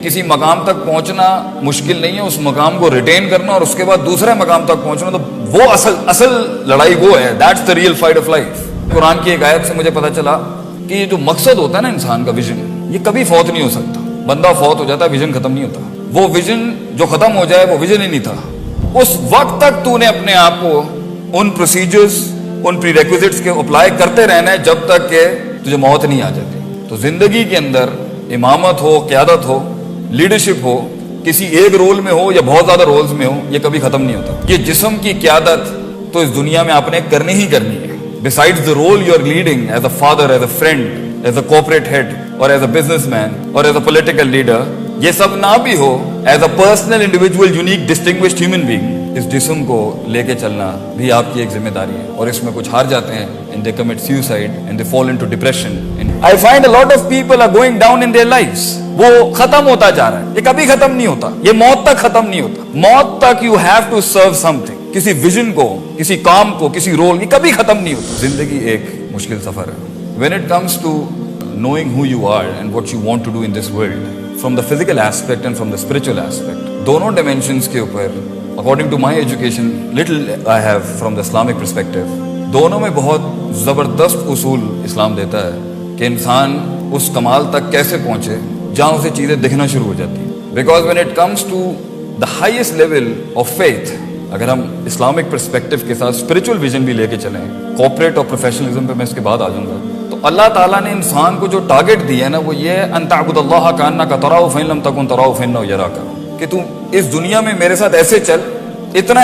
کسی مقام تک پہنچنا مشکل نہیں ہے، اس مقام کو ریٹین کرنا اور اس کے بعد دوسرے مقام تک پہنچنا، تو وہ اصل لڑائی وہ ہے. That's the real fight of life. Quran کی ایک آیت سے مجھے پتا چلا کہ یہ جو مقصد ہوتا ہے نا انسان کا، ویژن، یہ کبھی فوت نہیں ہو سکتا. بندہ فوت ہو جاتا ہے، ویژن ختم نہیں ہوتا. وہ ویژن جو ختم ہو جائے وہ ویژن ہی نہیں تھا. اس وقت تک تو نے اپنے آپ کو ان پروسیجرز، ان پری ریکوزٹس کے اپلائی کرتے رہنا ہے جب تک کہ تجھے موت نہیں آ جاتی. تو زندگی کے اندر امامت ہو، قیادت ہو، لیڈرشپ ہو، کسی ایک رول میں ہو یا بہت زیادہ رولز میں ہو، یہ کبھی ختم نہیں ہوتا. یہ جسم کی قیادت تو اس دنیا میں آپ نے کرنی ہی کرنی ہے. Besides the role you are leading as a father, as a friend, as a corporate head, or as a businessman, or as a political leader, یہ سب نہ بھی ہو, as a personal, individual, unique, distinguished human being, اس جسم کو لے کے چلنا بھی آپ کی ایک ذمہ داری ہے. اور اس میں کچھ ہار جاتے ہیں, and they commit suicide, and they fall into depression. And I find a lot of people are going down in their lives. وہ ختم ہوتا جا رہا ہے, یہ کبھی ختم نہیں ہوتا, یہ موت تک ختم نہیں ہوتا. موت تک you have to serve something. کسی ویژن کو, کسی کام کو, کسی رول, یہ کبھی ختم نہیں ہوتا. زندگی ایک مشکل سفر ہے. When it comes to knowing who you are and what you want to do in this world, from the physical aspect and from the spiritual aspect, دونوں dimensions کے اوپر, according to my education, little I have from the Islamic perspective, دونوں میں بہت زبردست اصول اسلام دیتا ہے کہ انسان اس کمال تک کیسے پہنچے جہاں اسے چیزیں دکھنا شروع ہو جاتی ہیں. Because when it comes to the highest level of faith, اگر ہم اسلامک پرسپیکٹو کے ساتھ اسپرچل ویژن بھی لے کے چلیں, کارپوریٹ اور پروفیشنلزم پہ میں اس کے بعد آ جاؤں گا, تو اللہ تعالیٰ نے انسان کو جو ٹارگٹ دیا ہے نا, وہ یہ ہے ان تعبد اللہ کانک تراہ فإن لم تکن تراہ فإنہ یراک, کہ تو اس دنیا میں میرے ساتھ ایسے چل, اتنا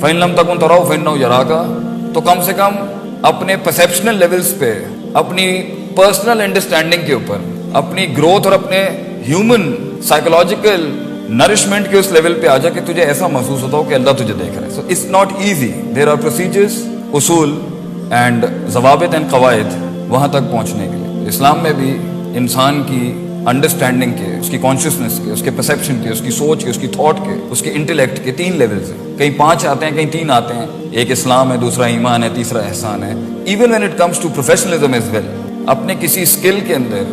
فإن لم تکن تراہ فإنہ یراک, تو کم سے کم اپنے پرسیپشنل لیولز پہ, اپنی پرسنل انڈرسٹینڈنگ کے اوپر, اپنی گروتھ اور اپنے ہیومن سائیکولوجیکل نرشمنٹ کے اس لیول پہ آ جا کہ تجھے ایسا محسوس ہوتا ہو کہ اللہ تجھے دیکھ رہا ہے. So it's not easy. There are procedures, اصول اینڈ ضوابط اینڈ قواعد وہاں تک پہنچنے کے لیے. اسلام میں بھی انسان کی انڈرسٹینڈنگ کے, اس کی کانشیسنس کے, اس کے پرسیپشن کے, اس کی سوچ کے, اس کی تھاٹ کے, اس کے انٹلیکٹ کے 3 لیولز ہیں. کہیں 5 آتے ہیں, کہیں 3 آتے ہیں. ایک اسلام ہے, دوسرا ایمان ہے, تیسرا احسان ہے. Even when it comes to professionalism as well, اپنے کسی اسکل کے اندر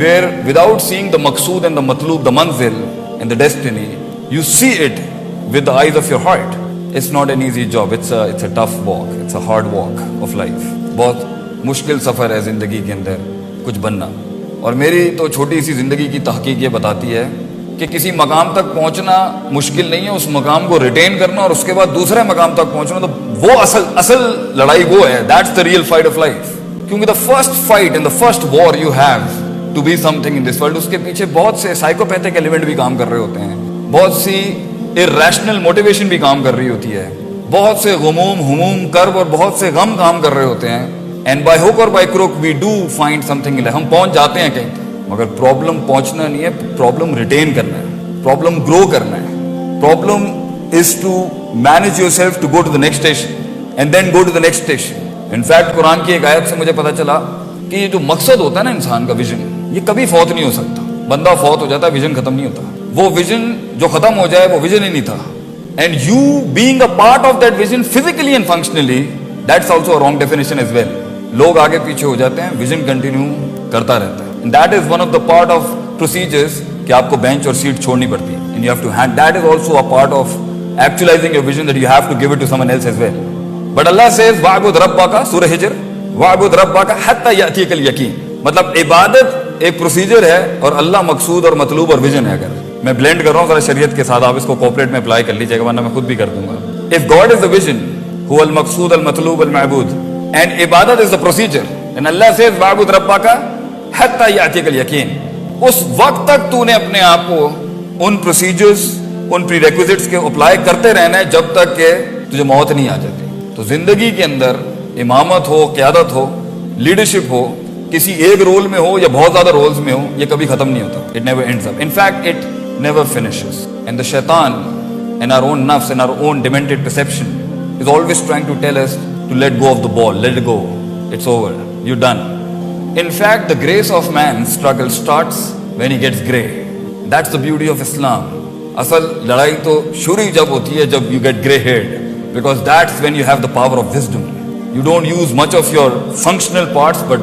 where without seeing the maqsood and the matloob, the manzil and the destiny, you see it with the eyes of your heart. It's not an easy job. It's a tough walk. It's a hard walk of life. بہت مشکل سفر ہے زندگی کے اندر کچھ بننا. اور میری تو چھوٹی سی زندگی کی تحقیق یہ بتاتی ہے کہ کسی مقام تک پہنچنا مشکل نہیں ہے, اس مقام کو ریٹین کرنا اور اس کے بعد دوسرے مقام تک پہنچنا, تو وہ اصل لڑائی وہ ہے. That's the real fight of life. کیونکہ the first fight and the first war you have to be something in this world, اس کے پیچھے بہت سے سائیکوپیتھک ایلیمنٹ بھی کام کر رہے ہوتے ہیں, بہت سی irrational موٹیویشن بھی کام کر رہی ہوتی ہے, بہت سے غموم, ہموم, کرب اور بہت سے غم کام کر رہے ہوتے ہیں. اینڈ بائی ہوک اور by crook we do find something. ہم پہنچ جاتے ہیں کہیں, مگر پرابلم پہنچنا نہیں ہے, پرابلم ریٹین کرنا ہے, پرابلم گرو کرنا ہے. Problem is to manage your self to go to the next station and then go to the next station. In fact Quran کی ایک آیت سے مجھے پتا چلا کہ یہ جو مقصد ہوتا ہے نا انسان کا, ویژن, یہ کبھی فوت نہیں ہو سکتا. بندہ فوت ہو جاتا ہے, ویژن ختم نہیں ہوتا. وہ ویژن جو ختم ہو جائے وہ ویژن ہی نہیں تھا. And you being a part of that vision physically and functionally, that's also a wrong definition as well. لوگ آگے پیچھے ہو جاتے ہیں, ویژن کنٹینیو کرتا رہتا ہے. That is one of the part of procedures کہ آپ کو بینچ اور سیٹ چھوڑنی پڑتی ہے. And you have to hand, that is also a part of actualising your vision, that you have to give it to someone else as well. But Allah سیز وَاعْبُدْ رَبَّكَ, سورہ ہجر, وَاعْبُدْ رَبَّكَ حَتَّى يَأْتِيَكَ الْيَقِينُ. مطلب عبادت ایک پروسیجر ہے اور اللہ مقصود اور مطلوب اور ویژن ہے. اگر میں بلینڈ کر رہا ہوں ذرا شریعت کے ساتھ, آپ اس کو کوپریٹ میں اپلائی کر لیجیے گا, ورنہ میں خود بھی کر دوں گا. If God is the vision, هو المقصود المطلوب المعبود, and عبادت is the procedure, and Allah says وَاعْبُدْ رَبَّكَ حَتَّى يَأْتِيَكَ الْيَقِينُ. اس وقت تک تو نے اپنے آپ کو ان پروسیجرز, ان پری ریکوزٹس کے اپلائی کرتے رہنا ہے جب تک کہ تجھے موت نہیں آ جاتی. تو زندگی کے اندر امامت ہو, قیادت ہو, لیڈرشپ ہو, کسی ایک رول میں ہو یا بہت زیادہ رولز میں ہو, یہ کبھی ختم نہیں ہوتا. It never ends up. In fact, it never finishes. And the shaitan and our own nafs and our own demented perception is always trying to tell us to let go of the ball. Let it go. It's over. You're done. In fact, the grace of man's struggle starts when he gets gray. That's the beauty of Islam. اصل لڑائی تو شروع جب ہوتی ہے جب you get gray haired, because that's when you have the power of wisdom. You don't use much of your functional parts, but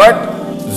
But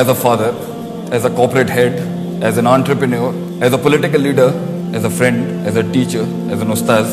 as a father, as a corporate head, as an entrepreneur, as a political leader, as a friend, as a teacher, as an ustaz,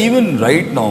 even right now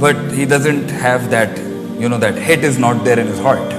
but he doesn't have that, that hit is not there in his heart.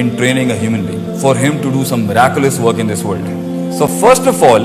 in training a human being for him to do some miraculous work in this world. So first of all,